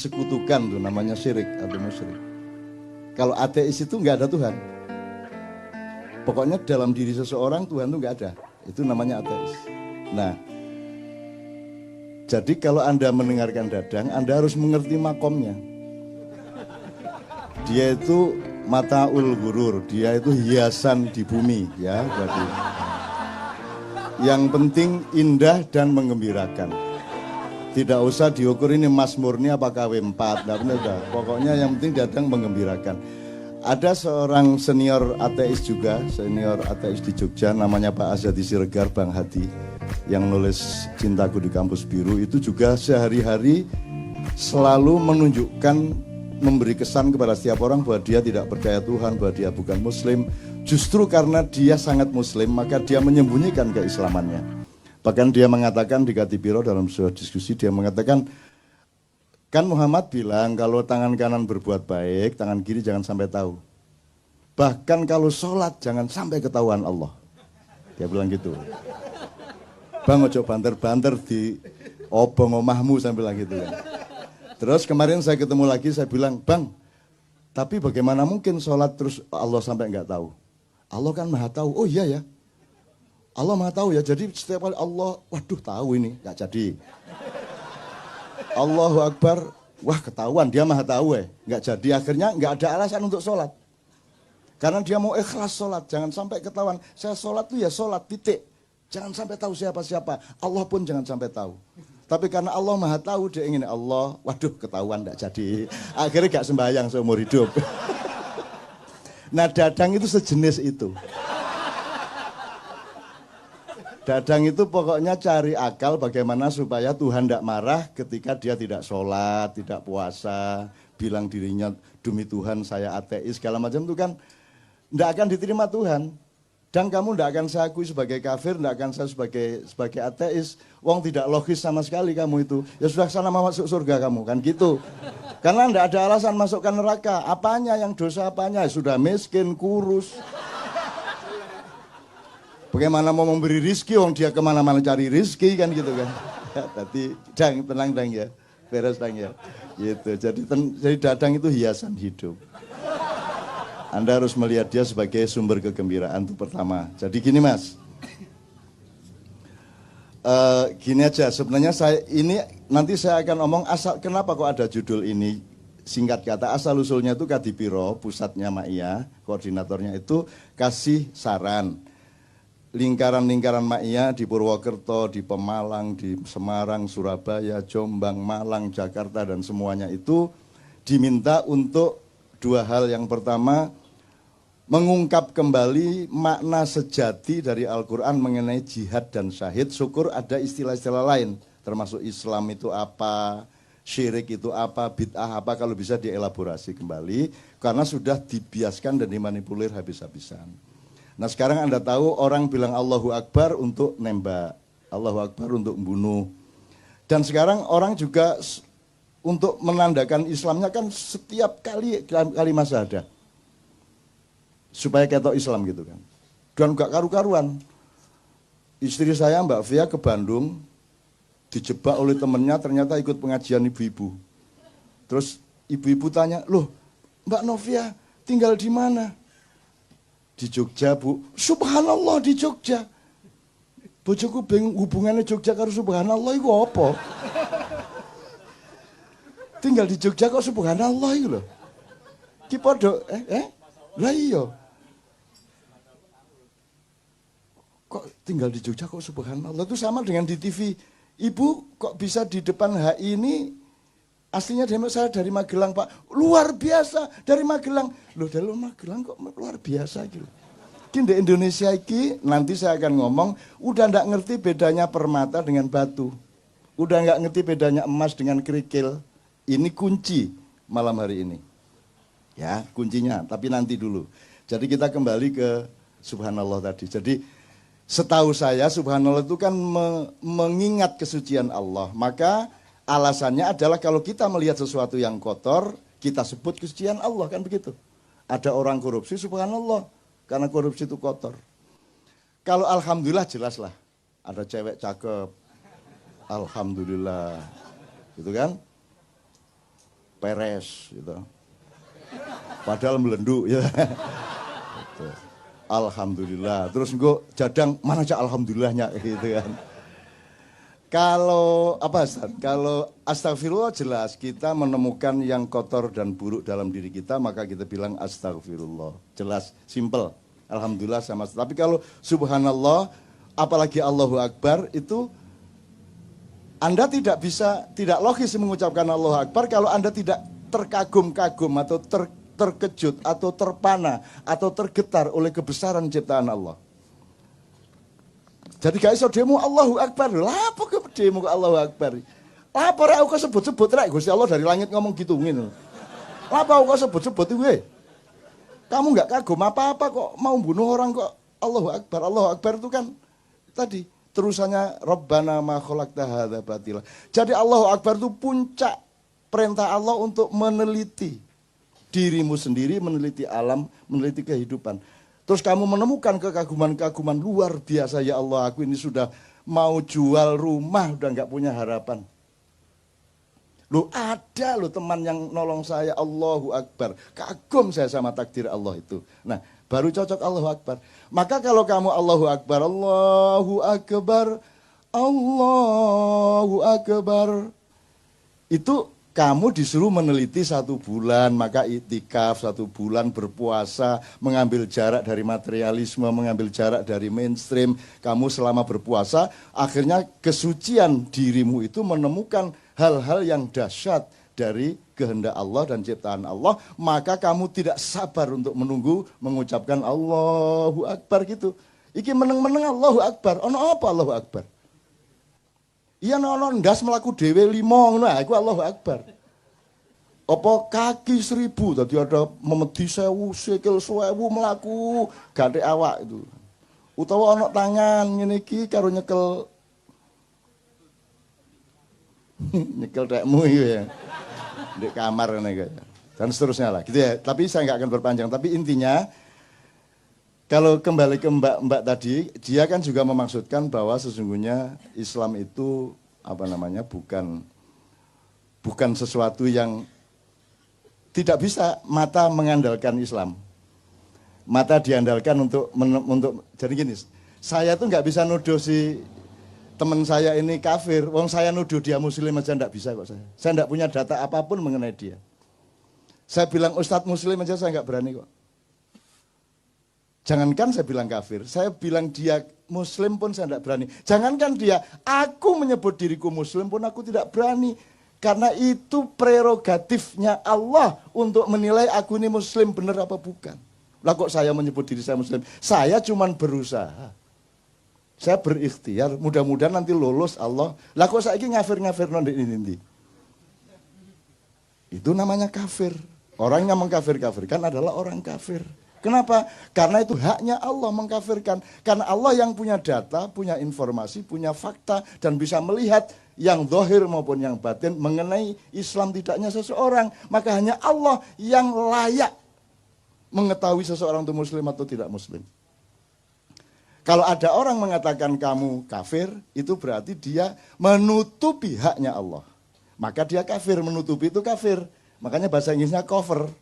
sekutukan tuh namanya syirik atau musyrik. Kalau ateis itu nggak ada Tuhan. Pokoknya dalam diri seseorang Tuhan itu nggak ada. Itu namanya ateis. Nah, jadi kalau Anda mendengarkan Dadang, Anda harus mengerti makomnya. Dia itu mataul gurur, dia itu hiasan di bumi, ya. Jadi yang penting indah dan menggembirakan. Tidak usah diukur ini Mas Murni apa KW4, pokoknya yang penting Dadang menggembirakan. Ada seorang senior ateis juga, senior ateis di Jogja, namanya Pak Azadi Siregar, Bang Hadi, yang nulis Cintaku di Kampus Biru, itu juga sehari-hari selalu menunjukkan, memberi kesan kepada setiap orang bahwa dia tidak percaya Tuhan, bahwa dia bukan Muslim. Justru karena dia sangat Muslim, maka dia menyembunyikan keislamannya. Bahkan dia mengatakan di Katipiro dalam sebuah diskusi, dia mengatakan, kan Muhammad bilang kalau tangan kanan berbuat baik, tangan kiri jangan sampai tahu. Bahkan kalau sholat jangan sampai ketahuan Allah. Dia bilang gitu. Bang ojo banter-banter di obong omahmu, saya bilang gitu kan. Terus kemarin saya ketemu lagi, saya bilang, Bang, tapi bagaimana mungkin sholat terus Allah sampai nggak tahu? Allah kan maha tahu. Oh iya ya. Allah maha tahu ya, jadi setiap kali Allah, waduh tahu ini, gak jadi. Allahu Akbar, wah ketahuan, dia maha tahu gak jadi, akhirnya gak ada alasan untuk sholat. Karena dia mau ikhlas sholat, jangan sampai ketahuan. Saya sholat tuh ya sholat, titik. Jangan sampai tahu siapa-siapa, Allah pun jangan sampai tahu. Tapi karena Allah maha tahu, dia ingin Allah, waduh ketahuan gak jadi. Akhirnya gak sembahyang seumur hidup. Nah Dadang itu sejenis itu. Dadang itu pokoknya cari akal bagaimana supaya Tuhan tidak marah ketika dia tidak sholat, tidak puasa, bilang dirinya demi Tuhan saya ateis, segala macam itu kan tidak akan diterima Tuhan. Dan kamu tidak akan saya akui sebagai kafir, tidak akan saya sebagai ateis. Wong tidak logis sama sekali kamu itu. Ya sudah sana masuk surga kamu, kan gitu. Karena tidak ada alasan masukkan neraka. Apanya yang dosa apanya? Sudah miskin, kurus. Bagaimana mau memberi rizki, orang dia kemana-mana cari rizki kan gitu kan. Tadi tenang dang ya, beres dang ya. Gitu. Jadi Dadang itu hiasan hidup. Anda harus melihat dia sebagai sumber kegembiraan itu pertama. Jadi gini Mas, gini aja. Sebenarnya nanti saya akan ngomong asal kenapa kok ada judul ini. Singkat kata asal usulnya itu Kadipiro, pusatnya Ma'iyah, koordinatornya itu kasih saran. Lingkaran-lingkaran Ma'iyah di Purwokerto, di Pemalang, di Semarang, Surabaya, Jombang, Malang, Jakarta dan semuanya itu diminta untuk dua hal. Yang pertama, mengungkap kembali makna sejati dari Al-Quran mengenai jihad dan syahid. Syukur ada istilah-istilah lain, termasuk Islam itu apa, syirik itu apa, bid'ah apa, kalau bisa dielaborasi kembali karena sudah dibiaskan dan dimanipulir habis-habisan. Nah sekarang Anda tahu orang bilang Allahu Akbar untuk nembak, Allahu Akbar untuk membunuh. Dan sekarang orang juga untuk menandakan Islamnya kan setiap kali masa ada. Supaya ketok Islam gitu kan. Dan gak karu-karuan. Istri saya Mbak Fia ke Bandung, dijebak oleh temennya ternyata ikut pengajian ibu-ibu. Terus ibu-ibu tanya, loh Mbak Novia tinggal di mana? Di Jogja Bu. Subhanallah di Jogja. Bojoku bingung hubungannya Jogja karo subhanallah itu apa? Tinggal di Jogja kok subhanallah itu loh. Ki podo lah iya. Kok tinggal di Jogja kok subhanallah, itu sama dengan di TV. Ibu kok bisa di depan HI ini aslinya saya dari Magelang Pak. Luar biasa dari Magelang. Loh dari Magelang kok luar biasa gitu. Di Indonesia ini nanti saya akan ngomong udah nggak ngerti bedanya permata dengan batu. Udah nggak ngerti bedanya emas dengan kerikil. Ini kunci malam hari ini. Ya kuncinya, tapi nanti dulu. Jadi kita kembali ke subhanallah tadi. Jadi setahu saya subhanallah itu kan mengingat kesucian Allah. Maka alasannya adalah kalau kita melihat sesuatu yang kotor, kita sebut kesucian Allah, kan begitu. Ada orang korupsi, subhanallah, karena korupsi itu kotor. Kalau alhamdulillah jelaslah, ada cewek cakep, alhamdulillah, gitu kan. peres gitu. Padahal melenduk ya. Gitu. Alhamdulillah. Terus engko jadang mana cak alhamdulillahnya gitu kan. Kalau apa Ustaz? Kalau astagfirullah jelas kita menemukan yang kotor dan buruk dalam diri kita, maka kita bilang astagfirullah. Jelas, simple. Alhamdulillah sama. Tapi kalau subhanallah, apalagi Allahu Akbar, itu Anda tidak logis mengucapkan Allahu Akbar kalau Anda tidak terkagum-kagum atau terkejut atau terpana atau tergetar oleh kebesaran ciptaan Allah. Jadi gak iso demo Allahu Akbar. Lah apa ke demo Allahu Akbar? Lah apa ora kok sebut-sebut rek Gusti Allah dari langit ngomong gitu ngene. Lah apa kok sebut-sebut iki? Kamu enggak kagum apa-apa kok mau bunuh orang kok Allahu Akbar. Allahu Akbar itu kan tadi terusannya Rabbana ma khalaqta hadza batila. Jadi Allahu Akbar itu puncak perintah Allah untuk meneliti dirimu sendiri, meneliti alam, meneliti kehidupan. Terus kamu menemukan kekaguman-kekaguman luar biasa, ya Allah, aku ini sudah mau jual rumah, udah nggak punya harapan. Loh ada loh teman yang nolong saya, Allahu Akbar. Kagum saya sama takdir Allah itu. Nah, baru cocok Allahu Akbar. Maka kalau kamu Allahu Akbar, Allahu Akbar, Allahu Akbar, itu kamu disuruh meneliti 1 bulan, maka itikaf 1 bulan, berpuasa, mengambil jarak dari materialisme, mengambil jarak dari mainstream. Kamu selama berpuasa, akhirnya kesucian dirimu itu menemukan hal-hal yang dahsyat dari kehendak Allah dan ciptaan Allah. Maka kamu tidak sabar untuk menunggu mengucapkan Allahu Akbar gitu. Iki meneng-meneng Allahu Akbar, ono apa Allahu Akbar? Iya nono ndas melaku dewe 5 ngono iku Allahu Akbar. Apa kaki 1000 tadi ada memedi 1000 sikil 1000 melaku gathek awak itu. Utawa ana tangan ngene iki karo nyekel nyekel tekmu iki ya. Di kamar ngene iki. Dan seterusnya lah gitu ya. Tapi saya enggak akan berpanjang, tapi intinya kalau kembali ke Mbak tadi, dia kan juga memaksudkan bahwa sesungguhnya Islam itu bukan sesuatu yang tidak bisa mata mengandalkan Islam. Mata diandalkan untuk jadi gini, saya tuh nggak bisa nuduh si teman saya ini kafir, wong saya nuduh dia muslim aja nggak bisa kok saya. Saya nggak punya data apapun mengenai dia. Saya bilang Ustadz muslim aja saya nggak berani kok. Jangankan saya bilang kafir, saya bilang dia muslim pun saya tidak berani. Jangankan dia, aku menyebut diriku muslim pun aku tidak berani. Karena itu prerogatifnya Allah untuk menilai aku ini muslim benar apa bukan. Lah kok saya menyebut diri saya muslim? Saya cuma berusaha. Saya berikhtiar, mudah-mudahan nanti lolos Allah. Lah kok saya ini ngafir-ngafir nanti ini. Itu namanya kafir. Orang yang mengkafir-kafirkan adalah orang kafir. Kenapa? Karena itu haknya Allah mengkafirkan. Karena Allah yang punya data, punya informasi, punya fakta, dan bisa melihat yang zahir maupun yang batin mengenai Islam tidaknya seseorang. Maka hanya Allah yang layak mengetahui seseorang itu muslim atau tidak muslim. Kalau ada orang mengatakan kamu kafir, itu berarti dia menutupi haknya Allah. Maka dia kafir, menutupi itu kafir. Makanya bahasa Inggrisnya cover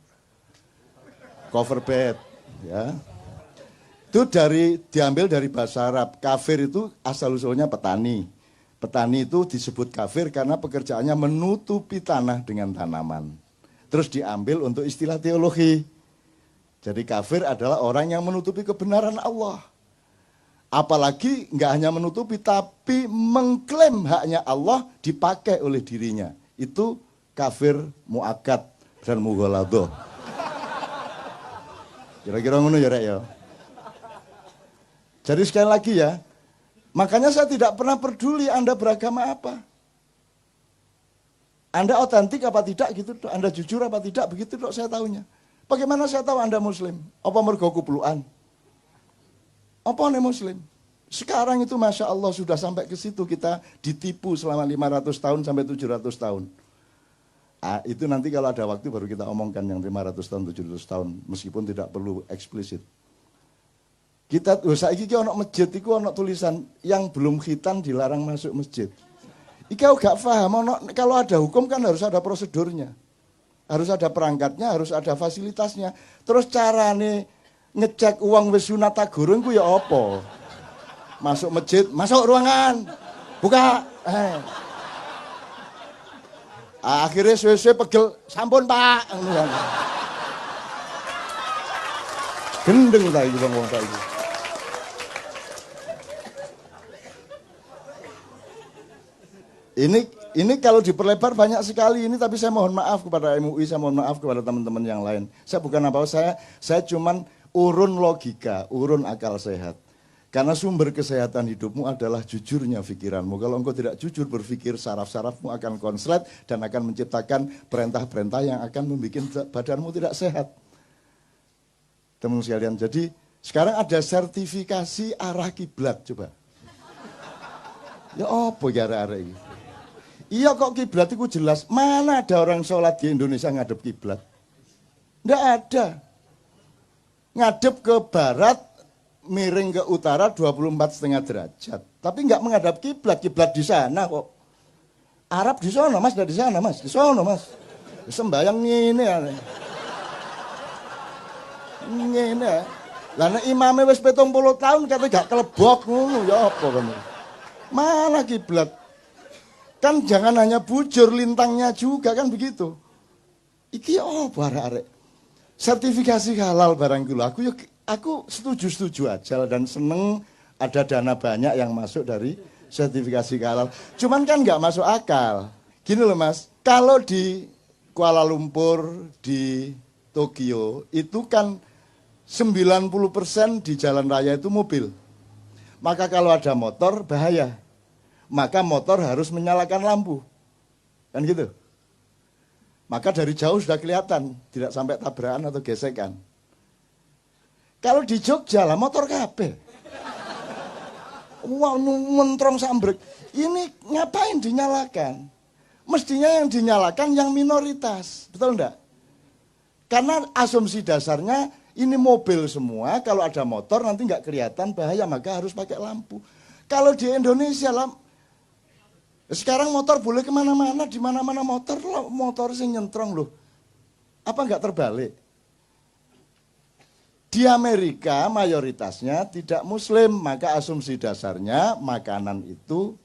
bed. Ya, itu diambil dari bahasa Arab. Kafir itu asal usulnya petani. Petani itu disebut kafir karena pekerjaannya menutupi tanah dengan tanaman. Terus diambil untuk istilah teologi. Jadi kafir adalah orang yang menutupi kebenaran Allah. Apalagi nggak hanya menutupi, tapi mengklaim haknya Allah dipakai oleh dirinya. Itu kafir mu'akkad dan mughaladah. Kira-kira ngono ya Rek ya. Jadi sekali lagi ya, makanya saya tidak pernah peduli Anda beragama apa. Anda otentik apa tidak gitu, Anda jujur apa tidak, begitu dok saya tahunya. Bagaimana saya tahu Anda muslim? Apa mergo kuplukan? Apa Anda muslim? Sekarang itu Masya Allah sudah sampai ke situ, kita ditipu selama 500 tahun sampai 700 tahun. Itu nanti kalau ada waktu baru kita omongkan yang 500 tahun, 700 tahun, meskipun tidak perlu eksplisit. Kita, saiki ono masjid, itu ono tulisan, yang belum khitan dilarang masuk masjid. Iki aku gak paham, kalau ada hukum kan harus ada prosedurnya. Harus ada perangkatnya, harus ada fasilitasnya. Terus carane ngecek uang wis sunat ta gurung ku ya apa? Masuk masjid, masuk ruangan. Buka. Akhirnya suwe-suwe pegel, sampun Pak. Gendeng ta iki wong ta iki. Ini kalau diperlebar banyak sekali ini, tapi saya mohon maaf kepada MUI, saya mohon maaf kepada teman-teman yang lain. Saya bukan apa-apa, saya cuman urun logika, urun akal sehat. Karena sumber kesehatan hidupmu adalah jujurnya pikiranmu. Kalau engkau tidak jujur berpikir, saraf-sarafmu akan konslet dan akan menciptakan perintah-perintah yang akan membuat badanmu tidak sehat. Teman sekalian, jadi sekarang ada sertifikasi arah kiblat, coba. Ya apa gara-gara ini? Iya kok kiblat itu jelas. Mana ada orang sholat di Indonesia ngadep kiblat? Nggak ada. Ngadep ke barat, miring ke utara 24,5 derajat. Tapi nggak menghadap kiblat, kiblat di sana kok. Arab di sana Mas, nggak di sana Mas, di sana Mas. Sembayang ini ya. Ini ya. Lah imamnya wis 70 tahun kata gak kelebok ngono ya apa kamu. Mana kiblat? Kan jangan hanya bujur lintangnya juga kan begitu. Iki apa arek-arek? Sertifikasi halal barang kula. Aku setuju aja dan seneng ada dana banyak yang masuk dari sertifikasi halal. Cuman kan nggak masuk akal. Gini loh Mas, kalau di Kuala Lumpur, di Tokyo itu kan 90% di jalan raya itu mobil. Maka kalau ada motor bahaya. Maka motor harus menyalakan lampu. Kan gitu. Maka dari jauh sudah kelihatan, tidak sampai tabrakan atau gesekan. Kalau di Jogja lah motor kabeh. Wah, mentrong sambrek. Ini ngapain dinyalakan? Mestinya yang dinyalakan yang minoritas. Betul enggak? Karena asumsi dasarnya ini mobil semua, kalau ada motor nanti nggak kelihatan bahaya, maka harus pakai lampu. Kalau di Indonesia lah, sekarang motor boleh kemana-mana, di mana-mana motor sing nyentrong loh. Apa nggak terbalik? Di Amerika mayoritasnya tidak muslim, maka asumsi dasarnya makanan itu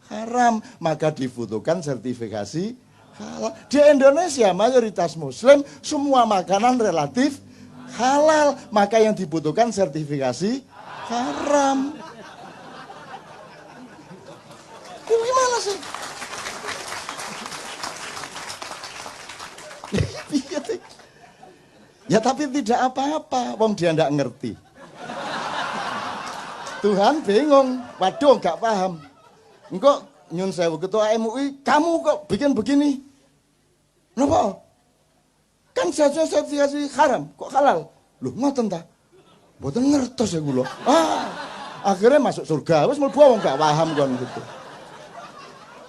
haram, maka dibutuhkan sertifikasi halal. Di Indonesia mayoritas muslim, semua makanan relatif halal, maka yang dibutuhkan sertifikasi haram. Gimana sih? Ya tapi tidak apa-apa, wong dia ndak ngerti. Tuhan bingung, waduh gak paham. Engkau nyun sewu ketua MUI, kamu kok bikin begini? Kenapa? Kan seharusnya sertifikasi haram, kok halal? Loh ngoten ta? Mboten ngertos ya kula. Akhirnya masuk surga, wis mlebu wong gak paham kon gitu.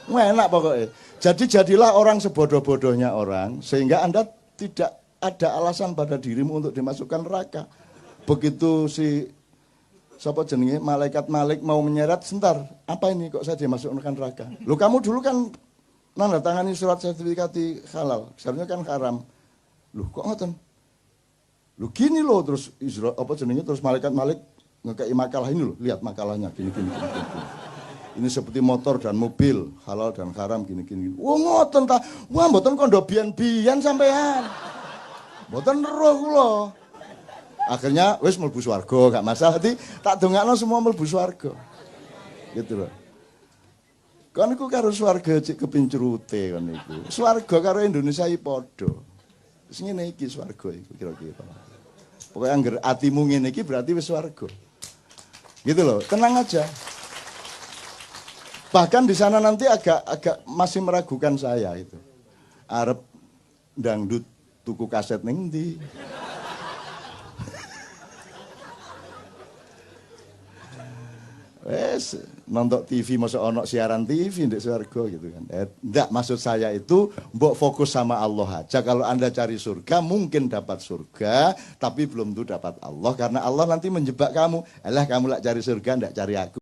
Enak pokoknya. Jadi jadilah orang sebodoh-bodohnya orang, sehingga Anda tidak ada alasan pada dirimu untuk dimasukkan neraka. Begitu si siapa jenenge malaikat Malik mau menyeret, sebentar, apa ini kok saya dimasukkan neraka? Loh kamu dulu kan nanda tangani surat sertifikasi halal, seharusnya kan haram. Loh kok ngoten? Loh gini loh, terus Israel apa jenenge, terus malaikat Malik ngekei makalah ini loh, lihat makalahnya gini. Ini seperti motor dan mobil, halal dan haram gini. Wah ngoten ta. Wah mboten kondo bian-bian sampean. Mboten roh kula. Akhirnya wis mlebu swarga, gak masalah. Dadi tak dongakno semua mlebu swarga. Gitu loh. Kan iku karo swarga cek kepincurute kan iku. Swarga karo Indonesia iki padha. Wis ngene iki swarga iku kira-kira. Pokoke angger atimu ngene iki berarti wis swarga. Gitu loh, tenang aja. Bahkan di sana nanti agak masih meragukan saya itu. Arep dangdut tuku kaset ning ndi. Wes nonton TV masa ono siaran TV ndek surga gitu kan. Enggak, maksud saya itu mbok fokus sama Allah aja. Kalau Anda cari surga mungkin dapat surga, tapi belum tentu dapat Allah karena Allah nanti menjebak kamu. Alah kamu lak cari surga ndak cari aku.